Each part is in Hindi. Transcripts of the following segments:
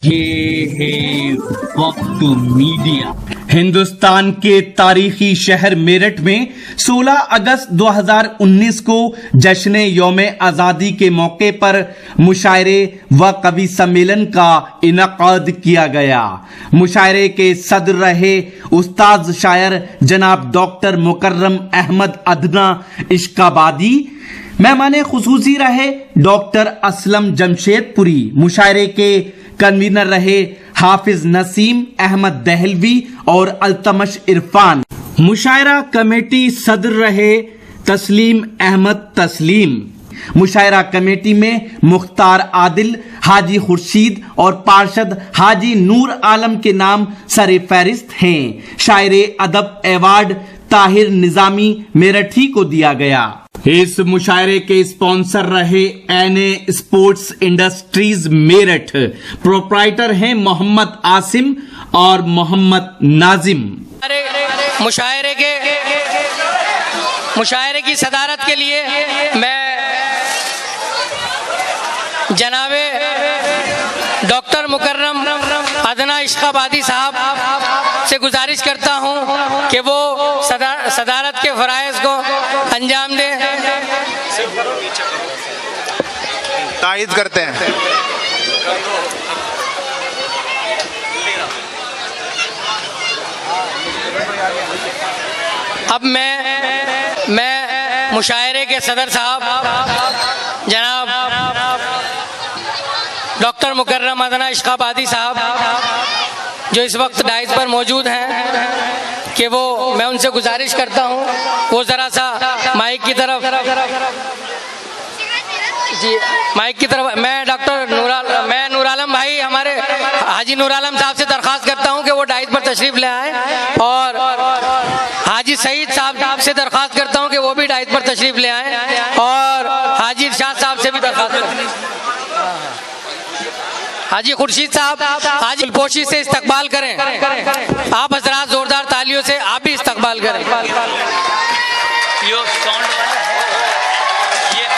ये है वक्त मीडिया। हिंदुस्तान के तारीखी शहर मेरठ में 16 अगस्त 2019 को जश्न यौम आजादी के मौके पर मुशायरे व कवि सम्मेलन का इनकाद किया गया। मुशायरे के सदर रहे उस्ताद शायर जनाब डॉक्टर मुकर्रम अहमद अदना इश्काबादी। मेहमाने खुसूसी रहे डॉक्टर असलम जमशेदपुरी। मुशायरे के कन्वीनर रहे हाफिज नसीम अहमद दहलवी और अल्तमश इरफान। मुशायरा कमेटी सदर रहे तस्लीम अहमद तस्लीम। मुशायरा कमेटी में मुख्तार आदिल, हाजी खुर्शीद और पार्षद हाजी नूर आलम के नाम सरे फहरिस्त हैं। शायरे अदब अवार्ड ताहिर निजामी मेरठी को दिया गया। इस मुशायरे के स्पॉन्सर रहे NA sports industries Meerut. Proprietor हैं मोहम्मद आसिम और मोहम्मद नाजिम। मुशायरे की सदारत के लिए मैं जनाबे डॉक्टर मुकर्रम अदना इश्काबादी साहब से गुजारिश करता हूं कि वो सदारत के फराइज को अंजाम दें। तायद करते हैं। अब मैं मुशायरे के सदर साहब जनाब डॉक्टर मुकर्रम अदना इश्काबादी साहब जो इस वक्त डाइस पर मौजूद हैं कि मैं उनसे गुजारिश करता हूं वो जरा सा माइक की तरफ मैं डॉक्टर नूर आलम भाई हमारे हाजी नूर आलम साहब से दरख्वास्त करता हूं कि वो डाइस पर तशरीफ ले आए और हाजी सईद साहब से दरख्वास्त करता हूं कि वो भी डाइस पर तशरीफ ले आए और हाजी इरशाद साहब से भी दरख्वास्त करता हूं हाजी खुर्शीद साहब हाजी गुलपोशी से इस्तकबाल करें। आप हजरात जोरदार तालियों से आप भी इस्तकबाल करें।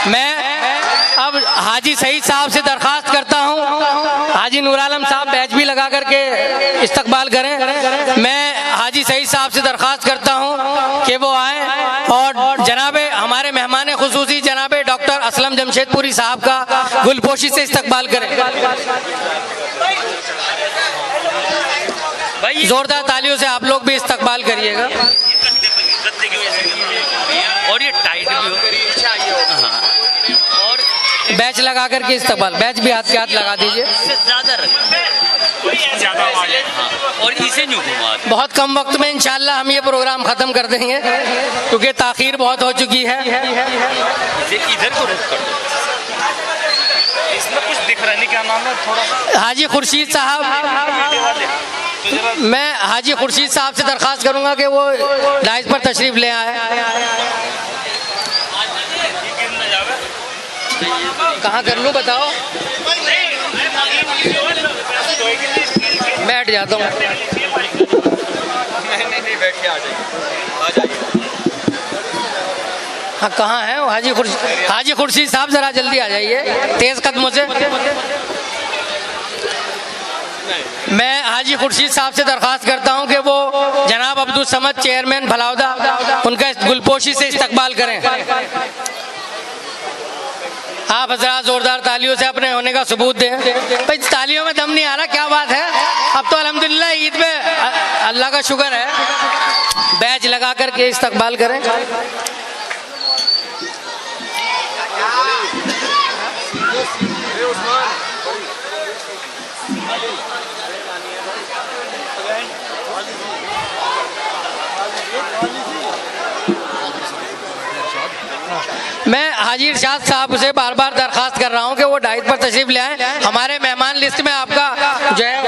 मैं अब हाजी सईद साहब से दरख्वास्त करता हूं हाजी नूर आलम साहब बैच भी लगा करके इस्तकबाल करें। मैं हाजी सईद साहब से दरख्वास्त करता हूं कि वो आए और जनाबे हमारे मेहमान खुसूसी जनाबे डॉक्टर असलम जमशेदपुरी साहब का गुलपोशी से इस्तकबाल करें। जोरदार तालियों से आप लोग भी इस्तकबाल करिएगा। और ये टाइट भी हो और बैच लगा करके इस्तकबाल, बैच भी हाथ के हाथ लगा दीजिए। और इसे न्यू घुमा बहुत कम वक्त में इंशाल्लाह हम ये प्रोग्राम खत्म कर देंगे क्योंकि ताखीर बहुत हो चुकी है। इधर को रुक कर दो, इसमें कुछ दिख रहा नहीं, क्या नाम है थोड़ा हाजी खुर्शीद साहब, मैं हाजी खुर्शीद साहब से दरख्वास्त करूंगा कि वो डाइस पर तशरीफ ले आए। कहाँ कर लूँ बताओ, बैठ जाता हूँ। नहीं बैठ के आ जाइए। हाँ कहाँ है हाजी खुर्शीद साहब, जरा जल्दी आ जाइए तेज कदमों से। मैं हाजी खुर्शीद साहब से दरख्वास्त करता हूं कि वो जनाब अब्दुल समद चेयरमैन भलावदा उनका गुलपोशी से इस्तकबाल करें। आप हजरात जोरदार तालियों से अपने होने का सबूत दें। भाई तालियों में दम नहीं आ रहा, क्या बात है। अब तो अल्हम्दुलिल्लाह ईद पे अल्लाह का शुक्र है, बैच लगा करके इस्तकबाल करें। मैं हाजी इरशाद साहब से बार बार दरख्वास्त कर रहा हूं कि वो डाइस पर तशरीफ ले आए। हमारे मेहमान लिस्ट में आपका जो है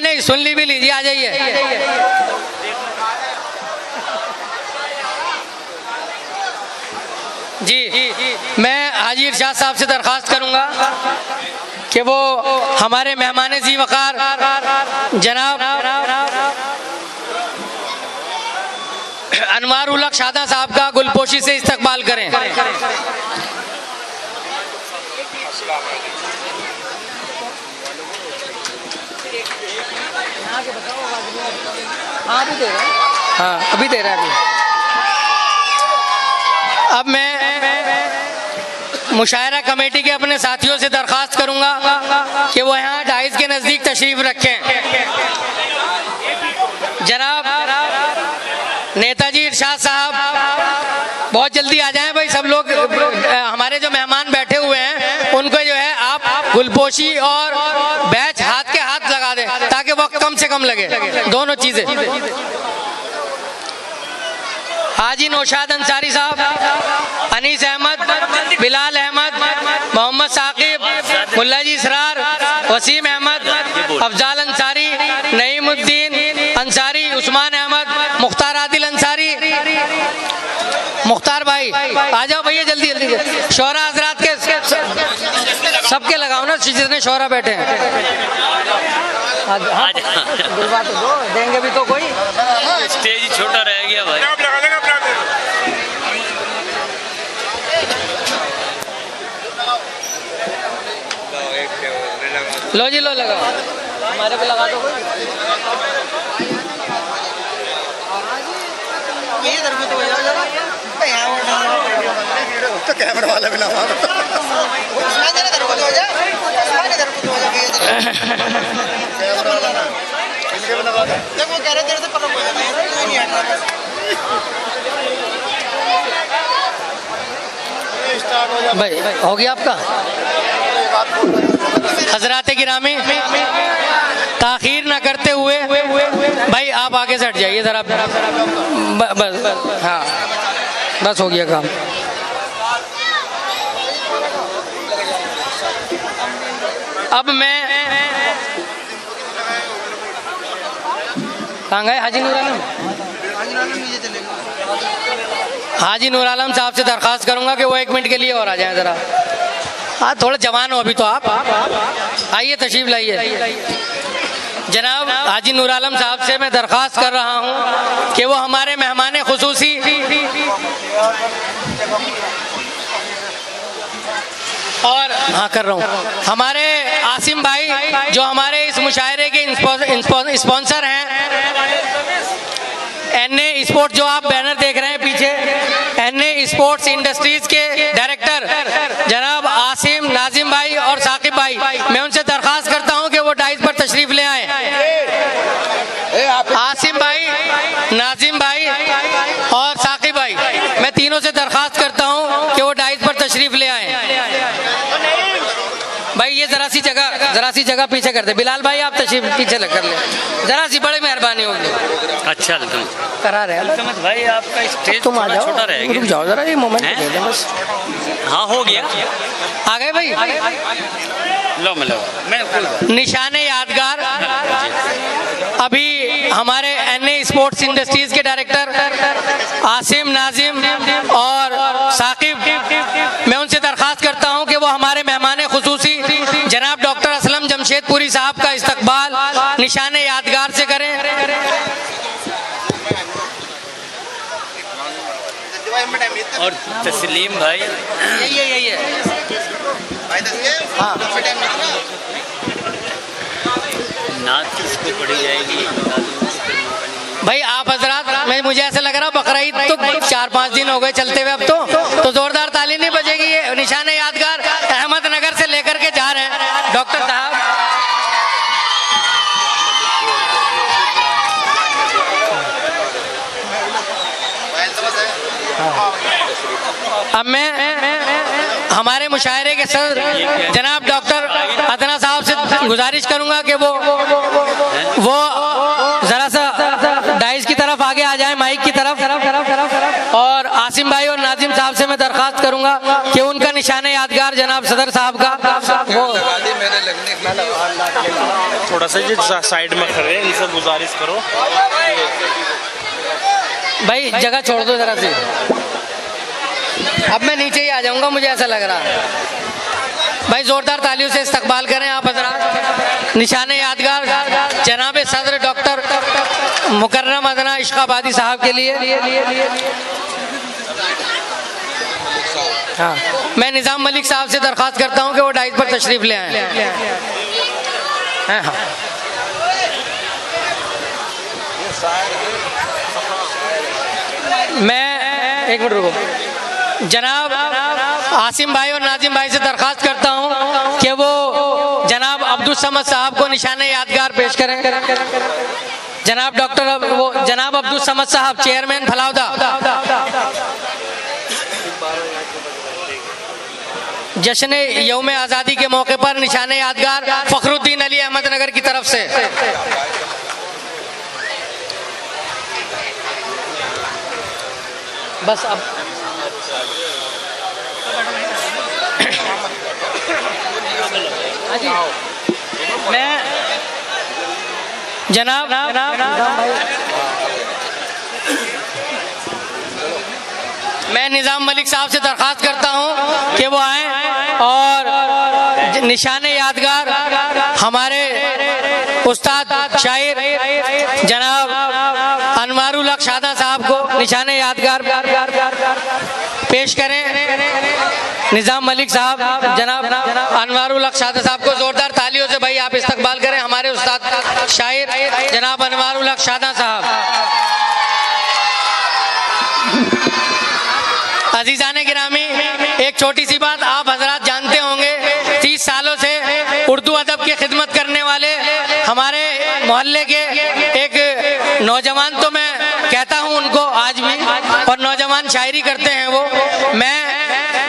नहीं सुन भी लीजिए, आ जाइए। जी मैं हाजी इरशाद साहब से दरख्वास्त करूंगा कि वो हमारे मेहमान जी वकार जनाब अनवार उल हक शादा साहब का गुलपोशी से इस्तकबाल करें। हाँ अभी दे रहा है, हाँ अभी दे रहा है अभी। अब मैं मुशायरा कमेटी के अपने साथियों से दरख्वास्त करूंगा कि वो यहाँ डाइस के नज़दीक तशरीफ रखें। जनाब नेताजी इरशाद साहब बहुत जल्दी आ जाएं भाई। सब लोग हमारे जो मेहमान बैठे हुए हैं उनको जो है आप गुलपोशी और बैच हाथ के हाथ लगा दें ताकि वक्त कम से कम लगे, दोनों चीजें। हाजी नौशाद अंसारी साहब, अनीस अहमद, बिलाल अहमद, मोहम्मद साकिब, मुल्ला जी इसरार, वसीम अहमद, अफजाल अंसारी, नईमुद्दीन अंसारी, उस्मान अहमद, मुख्तार आदिल अंसारी, मुख्तार भाई आ जाओ भैया जल्दी जल्दी। शौरा हजरात के सबके लगाओ ना, जितने शौरा बैठे हैं। बुलवा तो दो, देंगे भी तो कोई। स्टेज ही छोटा रह गया भाई। लो जी लो लगाओ, हमारे पे लगा दो कोई। तो कैमरा वाला भी लगा भाई हो गया आपका। हजरात गिरामी, ताखीर न करते हुए भाई आप आगे से हट जाइए जरा। बस हाँ बस हो गया काम। अब मैं कहाँ गए? हाजी नूर आलम, हाजी नूर आलम साहब से दरख्वास्त करूंगा कि वो 1 मिनट के लिए और आ जाएं जरा। हाँ थोड़ा जवान हो अभी तो आप, आइए तशरीफ लाइए। जनाब हाजी नूर आलम साहब से मैं दरख्वास्त कर रहा हूँ कि वो हमारे मेहमान खुसूसी और हाँ कर रहा हूँ हमारे आसिम भाई जो हमारे इस मुशायरे के स्पॉन्सर हैं, एनए स्पोर्ट्स जो आप बैनर देख रहे हैं पीछे, एनए स्पोर्ट्स इंडस्ट्रीज के डायरेक्टर जनाब आसिम, नाजिम भाई और साकिब भाई, मैं उनसे दरख्वास्त करता हूं कि वो डाइस पर तशरीफ ले आए। आसिम भाई, नाजिम भाई और साकिब भाई, मैं तीनों से दरख्वास्त करता हूं कि वो डाइस पर तशरीफ ले आए। भाई ये जरा सी जगह पीछे कर दे। बिलाल भाई आप तशरीफ पीछे कर ले जरा सी, बड़ी मेहरबानी होगी। अच्छा करा रहे हैं भाई, आपका स्टेज तुम आ जाओ, छोटा रह गया। रुक जाओ जरा, ये मोमेंट दे दो बस। हाँ हो गया, आ गए भाई। लो मैं निशाने यादगार अभी हमारे एनए स्पोर्ट्स इंडस्ट्रीज के डायरेक्टर आसिम, नाजिम और साकिब, मैं उनसे दरख्वास्त करता हूं कि वो हमारे मेहमान खुसूसी जनाब डॉक्टर असलम जमशेदपुरी साहब का इस्तकबाल निशाने यादगार से करें। और तस्लीम भाई यही है। हाँ नात किसको पड़ी जाएगी भाई आप हजरात, मैं मुझे ऐसा लग रहा बकरा ईद तो 4-5 दिन हो गए चलते हुए, अब तो जोरदार ताली नहीं बजेगी। ये निशाने यादगार अहमदनगर से लेकर के जा रहे हैं डॉक्टर साहब। अब मैं हमारे मुशायरे के सदर जनाब डॉक्टर अदना साहब से गुजारिश करूंगा कि वो जरा सा डाइस की तरफ आगे आ जाए, माइक की तरफ। और आसिम भाई और नाजिम साहब से मैं दरख्वास्त करूंगा कि उनका निशाने यादगार जनाब सदर साहब का वो थोड़ा सा ये साइड में खड़े हैं, इनसे गुजारिश करो भाई जगह छोड़ दो जरा सी। अब मैं नीचे ही आ जाऊंगा, मुझे ऐसा लग रहा है। भाई जोरदार तालियों से इस्तकबाल करें आप हजरात निशाने यादगार जनाब सदर डॉक्टर मुकर्रम अदना इश्काबादी साहब के लिए। हाँ मैं निज़ाम मलिक साहब से दरख्वास्त करता हूं कि वो डाइस पर तशरीफ ले आए। हाँ मैं एक मिनट रुको, जनाब आसिम भाई और नाजिम भाई से दरख्वास्त करता हूं कि वो जनाब अब्दुल समद साहब को निशाने यादगार पेश करें। जनाब जनाब अब्दुल समद साहब, चेयरमैन फलाउदा। जश्न यौम आज़ादी के मौके पर निशाने यादगार फखरुद्दीन अली अहमदनगर की तरफ से। बस अब मैं जनाब मैं निज़ाम मलिक साहब से दरख्वास्त करता हूं कि वो आए और निशाने यादगार हमारे उस्ताद शायर जनाब अनवारुल हक शादा साहब को निशाने यादगार पेश करें। निज़ाम मलिक साहब जनाब अनवारुल हक शादा साहब को जोरदार तालियों से भाई आप इस्तकबाल करें। हमारे उस्ताद शायर जनाब अनवारुल हक शादा साहब। अजीजाने गिरामी, एक छोटी सी बात, आप हजरात जानते होंगे 30 सालों से उर्दू अदब की खिदमत करने वाले हमारे मोहल्ले के एक नौजवान, तो मैं कहता हूं उनको आज भी, और नौजवान शायरी करते हैं वो। मैं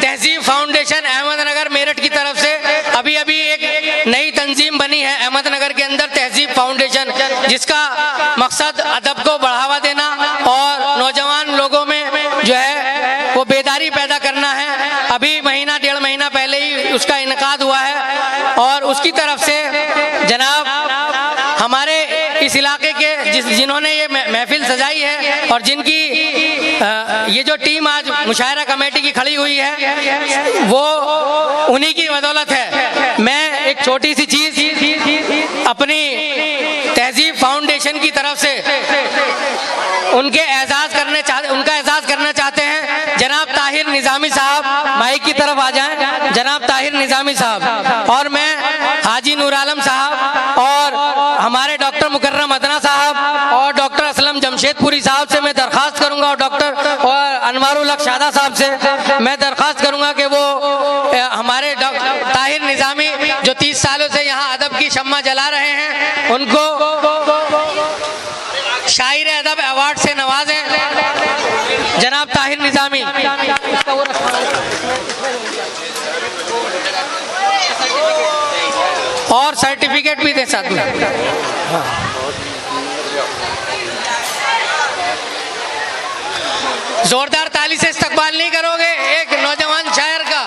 तहजीब फाउंडेशन अहमदनगर मेरठ की तरफ से अभी एक नई तंजीम बनी है अहमदनगर के अंदर, तहजीब फाउंडेशन, जिसका मकसद अदब को बढ़ावा देना और नौजवान लोगों में जो है वो बेदारी पैदा करना है। अभी महीना डेढ़ महीना पहले ही उसका इनकाद हुआ है और उसकी तरफ से जनाब हमारे इस इलाके के जिन्होंने ये महफिल सजाई है और जिनकी ये जो टीम आज मुशायरा कमेटी की खड़ी हुई है वो उन्हीं की बदौलत है। मैं एक छोटी सी चीज अपनी तहजीब फाउंडेशन की तरफ से उनका एजाज करना चाहते हैं। जनाब ताहिर निजामी साहब माइक की तरफ आ जाएं। जनाब ताहिर निजामी साहब, और मैं हाजी नूर आलम साहब और हमारे डॉक्टर मुकर्रम अदना साहब और डॉक्टर असलम जमशेदपुरी साहब से मैं दरख्वास्त करूंगा, और डॉक्टर और अनवारुल हक शादा साहब से मैं दरख्वास्त करूंगा कि वो हमारे ताहिर निजामी जो 30 सालों से यहाँ अदब की शम्मा जला रहे हैं उनको शायर अदब अवार्ड से नवाजें। जनाब ताहिर निजामी। और सर्टिफिकेट भी दे साथ में। जोरदार ताली से इस्तकबाल नहीं करोगे एक नौजवान शायर का?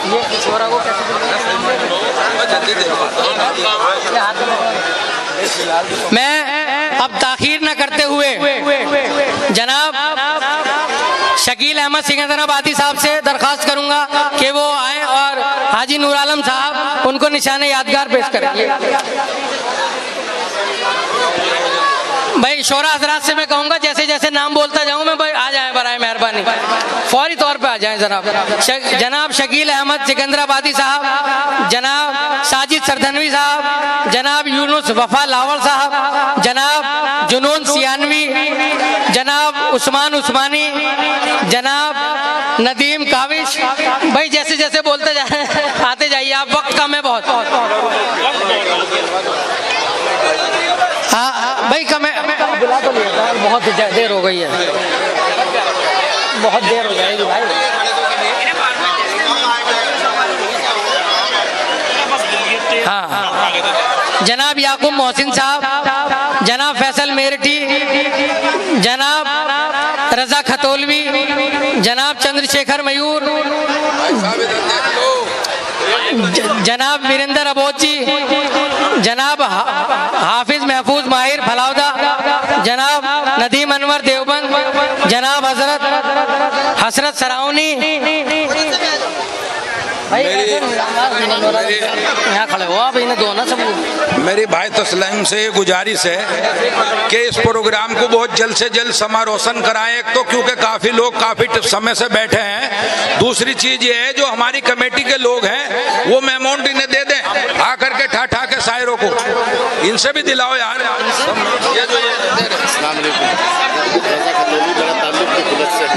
ये छोरा को कैसे मैं अब ताखीर न करते हुए जनाब शकील अहमद सिकंदराबादी साहब से दरख्वास्त करूंगा कि वो आए और हाजी नूर आलम साहब उनको निशाने यादगार पेश करेंगे। भाई शोरा हजरात से मैं कहूंगा जैसे जैसे नाम बोलता जाऊं मैं, भाई आ जाए बराए मेहरबानी, फौरी तौर पे आ जाए। जनाब शकील अहमद सिकंदराबादी साहब, जनाब साजिद सरधनवी साहब, जनाब यूनुस वफा लावल साहब, जनाब जुनून सियानवी, जनाब उस्मान उस्मानी, जनाब नदीम काविश। भाई जैसे जैसे बोलते जाए आते जाइए, आप वक्त कम है बहुत। हाँ भाई कम है, बुला तो लिया था, बहुत देर हो गई है, बहुत देर हो जाएगी भाई। हाँ जनाब याकूब मोहसिन साहब, जनाब फैसल मेरठी, जनाब रजा खतोलवी, जनाब चंद्रशेखर मयूर, जनाब वीरेंद्र अबोची, जनाब हाफिज महफूज माहिर फलाउदा, जनाब नदीम अनवर देवबंद, जनाब हजरत हसरत सराउनी, भाई यहाँ खड़े हो आप, इन्हें दो ना सब। मेरी भाई तस्लीम से ये गुजारिश है कि इस प्रोग्राम को बहुत जल्द से जल्द समारोशन कराएं। एक तो क्योंकि काफी लोग काफी समय से बैठे हैं, दूसरी चीज ये है जो हमारी कमेटी के लोग हैं वो अमाउंट इन्हें दे दें, आकर के ठा के शायरों को इनसे भी दिलाओ यार। ये जो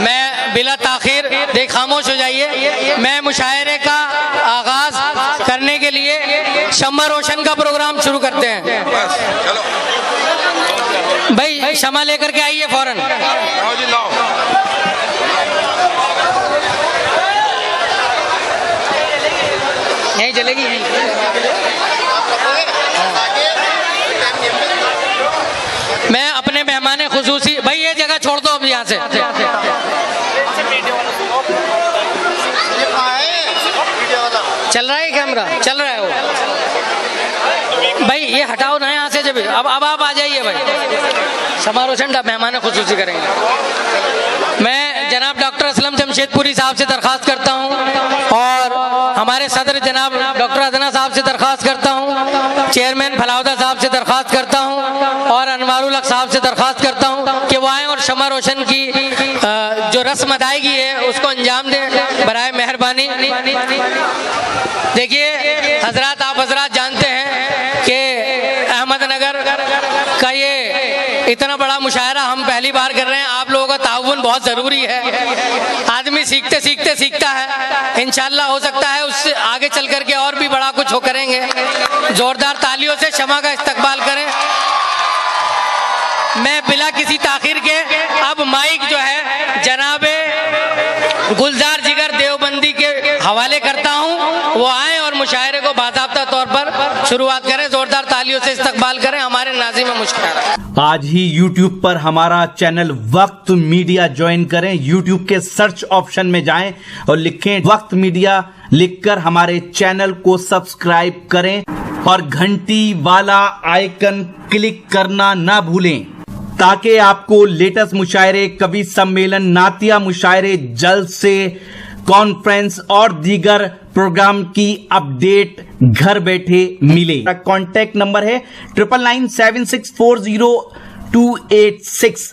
मैं बिला ताखिर देख, खामोश हो जाइए। मैं मुशायरे का आगाज करने के लिए शम्मा रोशन का प्रोग्राम शुरू करते हैं। बस चलो भाई क्षमा लेकर के आइए फौरन। लाओ जी लाओ। नहीं चलेगी। मैं अपने मेहमान खुसूसी, भाई ये जगह छोड़ दो अब यहाँ से। चल रहा है कैमरा, चल रहा है वो। भाई ये हटाओ ना यहाँ से। जब अब आप आ जाइए भाई, समारोशन मेहमान खुसूसी करेंगे। मैं जनाब डॉक्टर असलम जमशेदपुरी साहब से दरख्वास्त करता हूँ और हमारे सदर जनाब डॉक्टर अदना साहब से दरख्वास्त करता हूँ, चेयरमैन फलाउदा साहब से दरख्वास्त करता हूँ और अनवारुल हक साहब से दरख्वास्त करता हूँ कि वो आएँ और शम्मा रोशन की जो रस्म अदायगी है उसको अंजाम दें बराए मेहरबानी। देखिए हजरात, आप हजरात जानते हैं कि अहमदनगर का ये इतना बड़ा मुशायरा हम पहली बार कर रहे हैं। आप लोगों का ताउन बहुत ज़रूरी है। आदमी सीखते सीखते सीखता है, इंशाल्लाह हो सकता है उससे आगे चल करके और भी बड़ा कुछ हो करेंगे। जोरदार तालियों से शमा का इस्तकबाल करें। मैं बिला किसी ताखिर के अब माइक जो है जनाबे गुलजार जिगर देवबंदी के हवाले करता हूं, वो आए और मुशायरे को बाकायदा तौर पर शुरुआत करें। जोरदार तालियों से इस्तकबाल करें हमारे नाज़िम मुशायरा। आज ही YouTube पर हमारा चैनल वक्त मीडिया ज्वाइन करें। YouTube के सर्च ऑप्शन में जाएं और लिखें वक्त मीडिया, लिखकर हमारे चैनल को सब्सक्राइब करें और घंटी वाला आइकन क्लिक करना ना भूलें ताकि आपको लेटेस्ट मुशायरे, कवि सम्मेलन, नातिया मुशायरे, जल्द से कॉन्फ्रेंस और दीगर प्रोग्राम की अपडेट घर बैठे मिले। कॉन्टैक्ट नंबर है 9997640286।